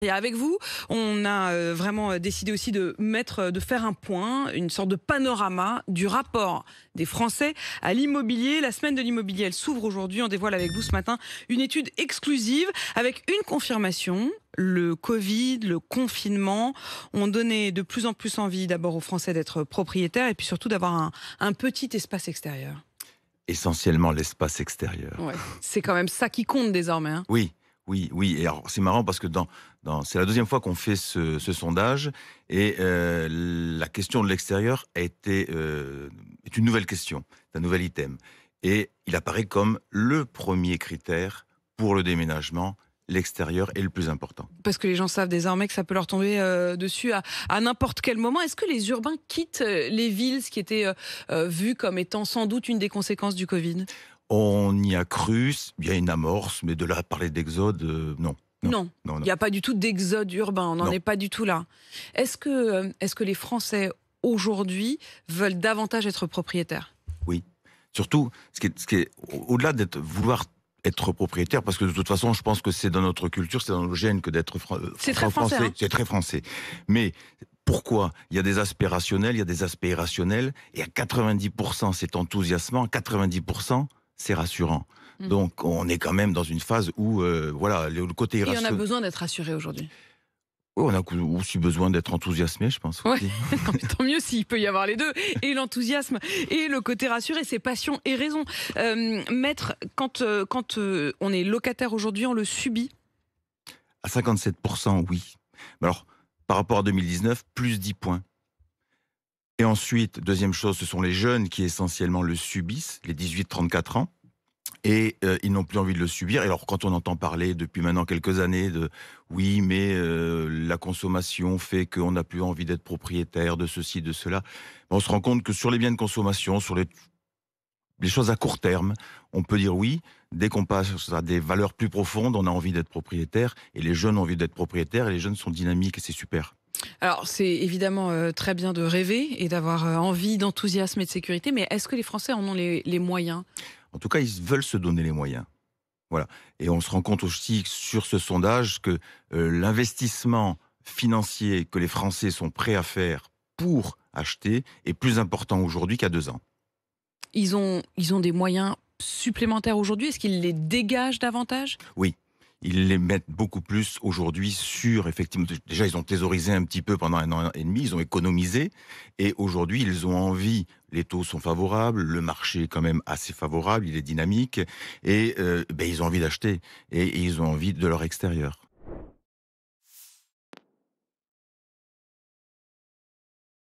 Et avec vous, on a vraiment décidé aussi de faire un point, une sorte de panorama du rapport des Français à l'immobilier. La semaine de l'immobilier, elle s'ouvre aujourd'hui. On dévoile avec vous ce matin une étude exclusive avec une confirmation. Le Covid, le confinement ont donné de plus en plus envie d'abord aux Français d'être propriétaires et puis surtout d'avoir un petit espace extérieur. Essentiellement l'espace extérieur. Ouais, c'est quand même ça qui compte désormais, hein. Oui, oui, oui. Et alors, c'est marrant parce que c'est la deuxième fois qu'on fait ce sondage et la question de l'extérieur est une nouvelle question, c'est un nouvel item. Et il apparaît comme le premier critère pour le déménagement. L'extérieur est le plus important. Parce que les gens savent désormais que ça peut leur tomber dessus à n'importe quel moment. Est-ce que les urbains quittent les villes, ce qui était vu comme étant sans doute une des conséquences du Covid? On y a cru, il y a une amorce, mais de là à parler d'exode, non. Non, Non, non, il non, n'y a pas du tout d'exode urbain, on n'en non. est pas du tout là. Est-ce que les Français aujourd'hui veulent davantage être propriétaires? Oui. Surtout, ce qui est au-delà vouloir être propriétaire, parce que de toute façon, je pense que c'est dans notre culture, c'est dans nos gènes que d'être C'est très français, hein. C'est très français. Mais pourquoi? Il y a des aspects rationnels, il y a des aspects irrationnels, et à 90%, c'est enthousiasmant, à 90%, c'est rassurant. Mm. Donc, on est quand même dans une phase où, voilà, le côté Et on a irrationnel. besoin d'être rassuré aujourd'hui. Oui, on a aussi besoin d'être enthousiasmé, je pense. Ouais, Aussi. tant mieux s'il peut y avoir les deux, et l'enthousiasme et le côté rassuré, c'est passion et raison. Maître, quand on est locataire aujourd'hui, on le subit. À 57%, oui. Mais alors, par rapport à 2019, plus 10 points. Et ensuite, deuxième chose, ce sont les jeunes qui essentiellement le subissent, les 18-34 ans. Et ils n'ont plus envie de le subir. Et alors, quand on entend parler depuis maintenant quelques années de oui, mais la consommation fait qu'on n'a plus envie d'être propriétaire de ceci, de cela, on se rend compte que sur les biens de consommation, sur les choses à court terme, on peut dire oui. Dès qu'on passe à des valeurs plus profondes, on a envie d'être propriétaire. Et les jeunes ont envie d'être propriétaires. Et les jeunes sont dynamiques et c'est super. Alors, c'est évidemment très bien de rêver et d'avoir envie d'enthousiasme et de sécurité, mais est-ce que les Français en ont les moyens? En tout cas, ils veulent se donner les moyens. Voilà. Et on se rend compte aussi sur ce sondage que l'investissement financier que les Français sont prêts à faire pour acheter est plus important aujourd'hui qu'à 2 ans. Ils ont des moyens supplémentaires aujourd'hui? Est-ce qu'ils les dégagent davantage? Oui, ils les mettent beaucoup plus aujourd'hui sur, effectivement, déjà ils ont thésaurisé un petit peu pendant 1 an et demi, ils ont économisé, et aujourd'hui ils ont envie, les taux sont favorables, le marché est quand même assez favorable, il est dynamique, et ils ont envie d'acheter, et ils ont envie de leur extérieur.